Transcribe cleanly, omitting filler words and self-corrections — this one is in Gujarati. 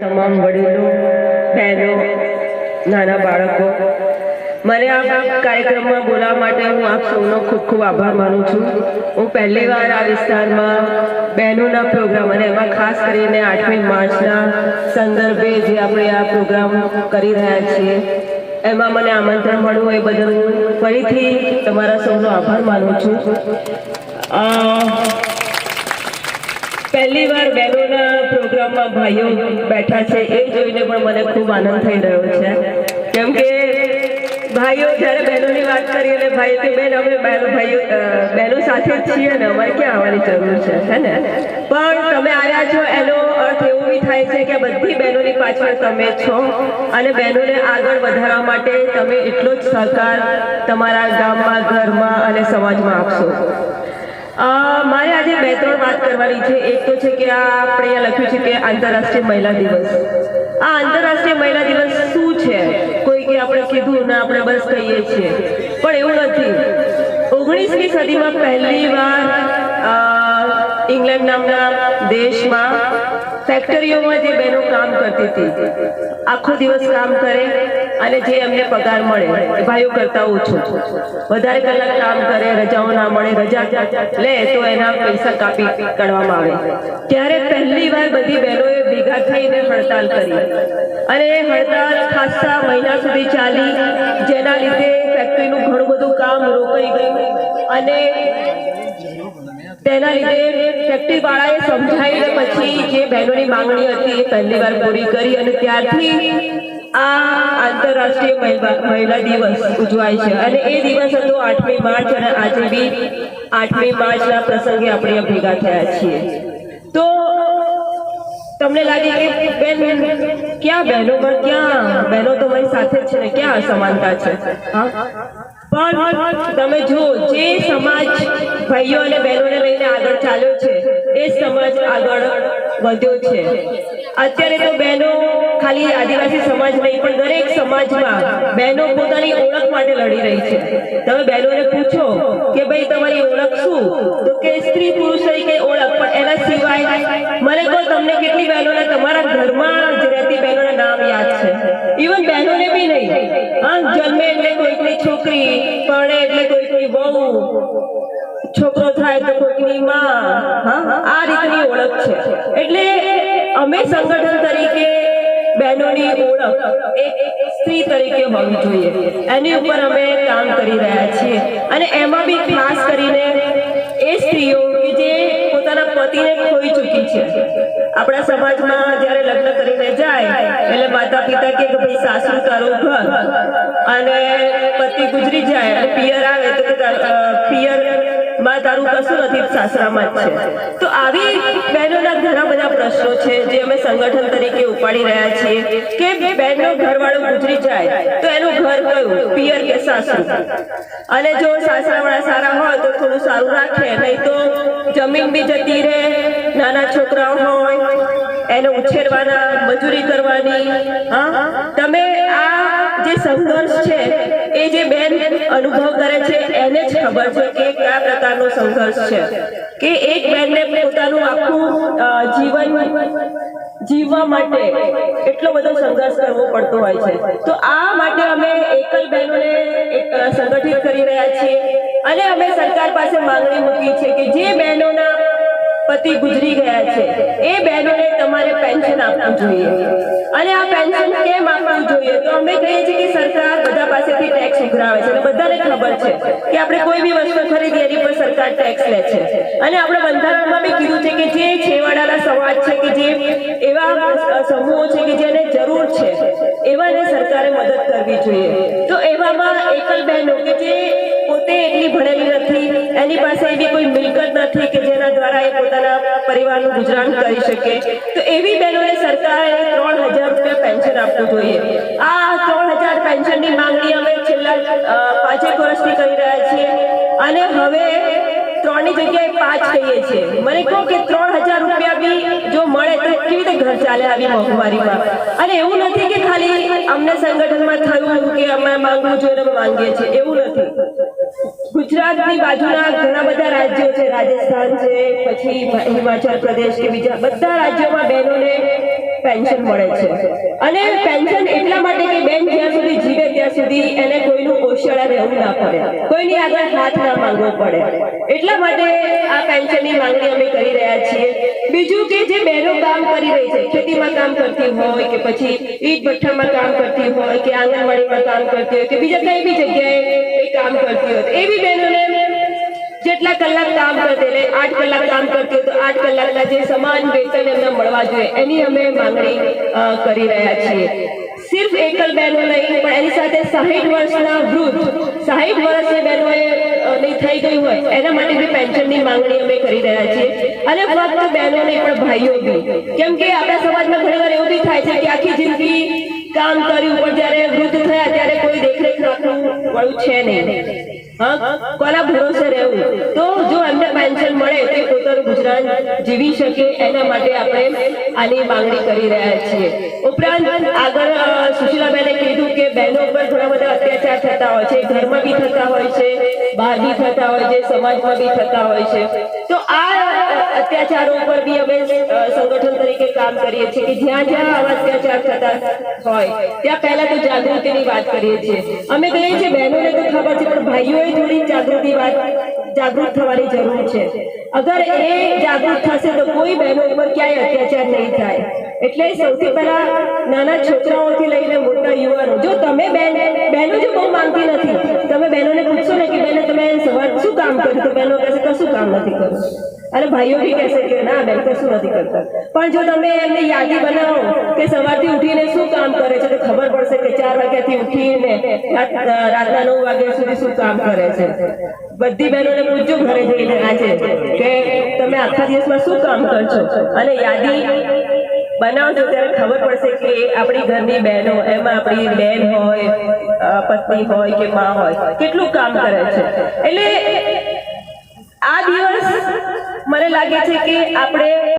તમામ વડીલો, બહેનો, નાના બાળકો, મને આ કાર્યક્રમમાં બોલાવવા માટે હું આપ સૌનો ખૂબ ખૂબ આભાર માનું છું. હું પહેલી વાર આ વિસ્તારમાં બહેનોના પ્રોગ્રામ અને એમાં ખાસ કરીને 8મી માર્ચના સંદર્ભે જે આપણે આ પ્રોગ્રામ કરી રહ્યા છીએ એમાં મને આમંત્રણ મળ્યું એ બદલ હું ફરીથી તમારા સૌનો આભાર માનું છું. પહેલી વાર બહેનોના પ્રોગ્રામમાં ભાઈઓ બેઠા છે એ જોઈને પણ મને ખૂબ આનંદ થઈ રહ્યો છે, કેમ કે ભાઈઓ જ્યારે બહેનોની વાત કરીએ એટલે ભાઈ કે બેન અમે બહેનો સાથે જ છીએ ને, અમારે ક્યાં આવવાની જરૂર છે, હે ને? પણ તમે આવ્યા છો એનો અર્થ એવો બી થાય છે કે બધી બહેનોની પાછળ તમે છો અને બહેનોને આગળ વધારવા માટે તમે એટલો જ સહકાર તમારા ગામમાં, ઘરમાં અને સમાજમાં આપશો. મારે આજે 2-3 વાત કરવાની છે. એક તો છે કે આ આપણે અહીંયા લખ્યું છે કે આંતરરાષ્ટ્રીય મહિલા દિવસ. આ આંતરરાષ્ટ્રીય મહિલા દિવસ શું છે? કોઈ કે આપણે કીધું ને આપણે બસ કહીએ છીએ, પણ એવું નથી. 19મી સદીમાં પહેલી વાર ઇંગ્લેન્ડ નામના દેશમાં ફેક્ટરીઓમાં જે બહેનો કામ કરતી હતી, આખો દિવસ કામ કરે અને જે એમને પગાર મળે એ ભાઈઓ કરતા ઓછો, વધારે કલાક કામ કરે, રજાઓ ના મળે, રજા લે તો એના પૈસા કાપી કાઢવામાં આવે. ત્યારે પહેલી વાર બધી બહેનોએ ભેગા થઈને હડતાલ કરી અને એ હડતાલ ખાસા મહિના સુધી ચાલી, જેના લીધે ફેક્ટરીનું ઘણું બધું કામ રોકાઈ ગયું અને તેના લીધે ફેક્ટરી વાળાએ સમજાવીને પછી જે બહેનોની માંગણી હતી એ પહેલી વાર પૂરી કરી અને ત્યારથી આ આંતરરાષ્ટ્રીય મહિલા દિવસ ઉજવાય છે. અને એ દિવસ હતો 8મી માર્ચ અને આજે બી 8મી માર્ચના પ્રસંગે આપણે ભેગા થયા છીએ. તો તમને લાગે કે બેન ક્યાં બહેનોમાં, ક્યાં બહેનો તો મારી સાથે જ છે ને, ક્યાં અસમાનતા છે? હા, પણ તમે જો જે સમાજ ભાઈઓ અને બહેનોને લઈને આગળ ચાલ્યો છે એ સમાજ આગળ વધ્યો છે. અત્યારે તો બહેનો ખાલી આદિવાસી સમાજ નહીં પણ દરેક સમાજમાં બહેનો પોતાની ઓળખ માટે લડી રહી છે. તમે બહેનોને પૂછો કે ભાઈ તમારી ઓળખ શું, તો કે સ્ત્રી પુરુષ તરીકે ઓળખ, પણ એના સિવાય મને કહો તમને કેટલી બહેનોને તમારા ઘરમાં જ રહેતી બહેનોના નામ યાદ છે? ઇવન બહેનોને બી નહીં. હા, જન્મે એટલે કોઈકની છોકરી, પરણે એટલે કોઈકની વહુ, છોકરો થાય તો કોઈકની માં, આ રીતની ઓળખ છે. એટલે અમે સંગઠન તરીકે બહેનોની ઓળખ એક સ્ત્રી તરીકે હોવી જોઈએ એની ઉપર અમે કામ કરી રહ્યા છીએ. અને એમાં બી ખાસ કરીને એ સ્ત્રીઓ કે જે પોતાના પતિને ખોઈ ચૂકી છે. આપણા સમાજમાં જ્યારે લગ્ન કરીને જાય એટલે માતા પિતા કે ભાઈ સાસુ તારું ઘર, અને પતિ ગુજરી જાય અને પિયર આવે તો પિયર માં તારું કશું નથી, સાસરામાં જ છે. તો આવી બહેનોના ઘણા બધા પ્રશ્નો છે જે અમે સંગઠન તરીકે ઉપાડી રહ્યા છીએ કે બહેનનો ઘરવાળો ગુજરી જાય તો એનું ઘર કયું, પિયર કે સાસુ? અને જો સાસરાવાળા સારા હોય તો થોડું સારું રાખે, નહીં તો જમીન બી જતી રહે, નાના છોકરાઓ હોય એને ઉછેરવાના, મજૂરી કરવાની. હા, તમે આ જે સંઘર્ષ છે એ જે બેન અનુભવ કરે છે એને જ ખબર છે કે કયા પ્રકારનો સંઘર્ષ છે, કે એક બેનને પોતાનું આખું જીવન જીવવા માટે એટલો બધો સંઘર્ષ કરવો પડતો હોય છે. તો આ માટે અમે એકલ બહેનોને સંગઠિત કરી રહ્યા છીએ અને અમે સરકાર પાસે માંગણી મૂકી છે કે જે બહેનોના પતિ ગુજરી ગયા છે એ બહેનોને તમારે પેન્શન આપવું જોઈએ. અને આ પેન્શન કેમ આપવું જોઈએ? તો અમે કહીએ છીએ કે સરકાર બધા પાસેથી ટેક્સ ઉઘરાવે છે અને બધાને ખબર છે કે આપણે કોઈ બી વસ્તુ ખરીદીએ એની પર સરકાર ટેક્સ લે છે. અને આપણે બંધારણમાં બી કીધું છે કે જે છેવાડાના સમાજ છે, કે જે એવા સમૂહો છે કે જેને જરૂર છે એવાને સરકારે મદદ કરવી જોઈએ. તો એવામાં એકલ બહેનો કે જે પોતે એટલી ભણેલી નથી, એની પાસે એવી કોઈ મિલકત નથી કે જેના દ્વારા એ પોતાના પરિવારનું ગુજરાન કરી શકે, તો એવી બહેનોને સરકારે 3000 રૂપિયા પેન્શન આપવું જોઈએ. આ 3000 પેન્શનની માંગણી અમે છેલ્લા 5 વર્ષથી કરી રહ્યા છીએ અને હવે 3ની જગ્યાએ 5 કહીએ છીએ. મને કહો કે 3000 રૂપિયા બી જો મળે તો કેવી રીતે ઘર ચાલે આવી મોંઘવારીમાં? અને એવું નથી કે ખાલી અમને સંગઠનમાં થયું કે અમે માંગવું જોઈએ અમે માંગીએ છીએ, એવું નથી. ગુજરાતની બાજુના ઘણા બધા રાજ્યો છે, રાજસ્થાન છે, પછી હિમાચલ પ્રદેશ કે બીજા બધા રાજ્યોમાં બહેનોને પેન્શન મળે છે. અને પેન્શન એટલા માટે કે બેન જ્યાં સુધી જીવે ત્યાં સુધી એને કોઈનું ઓશિયાળા રહેવું ના પડે, કોઈની આગળ હાથ ના માંગવો પડે, એટલા માટે આ પેન્શનની માંગણી અમે કરી રહ્યા છીએ. બીજું કે જે બહેનો કામ કરી રહી છે, ખેતીમાં કામ કરતી હોય કે પછી ઈટ ભઠ્ઠામાં કામ કરતી હોય કે આંગણવાડીમાં કામ કરતી હોય કે બીજા કઈ બી જગ્યાએ એ કામ કરતી હોય, એવી બહેનોને જેટલા કલાક કામ કરતી, એટલે 8 કલાક કામ કરતી હોય તો 8 કલાકના જે સમાન વેતન એમને મળવા જોઈએ એની અમે માંગણી કરી રહ્યા છીએ. સિર્ફ એકલ બહેનો નહીં પણ એની સાથે 60 વર્ષના વૃદ્ધ, 60 વર્ષની બહેનોએ થઈ ગઈ હોય એના માટે બી પેન્શનની માંગણી અમે કરી રહ્યા છીએ. અને ફક્ત બહેનો નહીં પણ ભાઈઓ બી, કેમ કે આપણા સમાજમાં ઘણીવાર એવું બી થાય છે કે આખી જિંદગી કામ કર્યું પણ જ્યારે વૃદ્ધ થયા ત્યારે કોઈ દેખરેખ રાખવું વાળું છે નહીં, કોના ભરોસે રહેવું. તો જો એમને પેન્શન મળે તો પોતાનું ગુજરાન જીવી શકે એના માટે આપણે આની માંગણી કરી રહ્યા છીએ. ઉપરાંત આગળ સુશીલાબેને કીધું કે બહેનો ઉપર ઘણા બધા અત્યાચાર થતા હોય છે, ઘરમાં બી થતા હોય છે, બહાર બી થતા હોય છે, સમાજમાં બી થતા હોય છે. તો આ અત્યાચારો ઉપર બી અમે સંગઠન તરીકે કામ કરીએ છીએ કે જ્યાં જ્યાં આવા અત્યાચાર થતા હોય ત્યાં પહેલા તો જાગૃતિની વાત કરીએ છીએ. અમે કહીએ છીએ બહેનોને તો ખબર છે પણ ભાઈઓએ થોડી જાગૃત થવાની જરૂર છે. અગર એ જાગૃત થશે તો કોઈ બહેનો ઉપર ક્યાંય અત્યાચાર નહીં થાય. એટલે સૌથી પહેલા નાના છોકરાઓથી લઈને મોટા યુવાનો, જો તમે બહેનો જો બહુ માંગતી નથી, તમે બહેનોને પૂછશો ને કે બેન તમે સવાર શું કામ કર્યું, તો બહેનો કહેશે કશું કામ નથી કર્યું, અને ભાઈઓ બી કહેશે કે ના બેન કશું નથી કરતા. પણ જો તમે એમને યાદી બનાવો કે સવારથી ઉઠીને શું કામ કરે છે તો ખબર પડશે કે 4 વાગ્યાથી ઉઠીને રાતના 9 વાગ્યા સુધી શું કામ કરે છે. બધી બહેનોને પૂછજો ઘરે જઈને આજે કે તમે આખા દિવસમાં શું કામ કરશો, અને યાદી બનાવજો ત્યારે ખબર પડશે કે આપણી ઘરની બહેનો, એમાં આપણી બેન હોય, પત્ની હોય કે માં હોય, કેટલું કામ કરે છે. એટલે આ દિવસ મને લાગે છે કે આપણે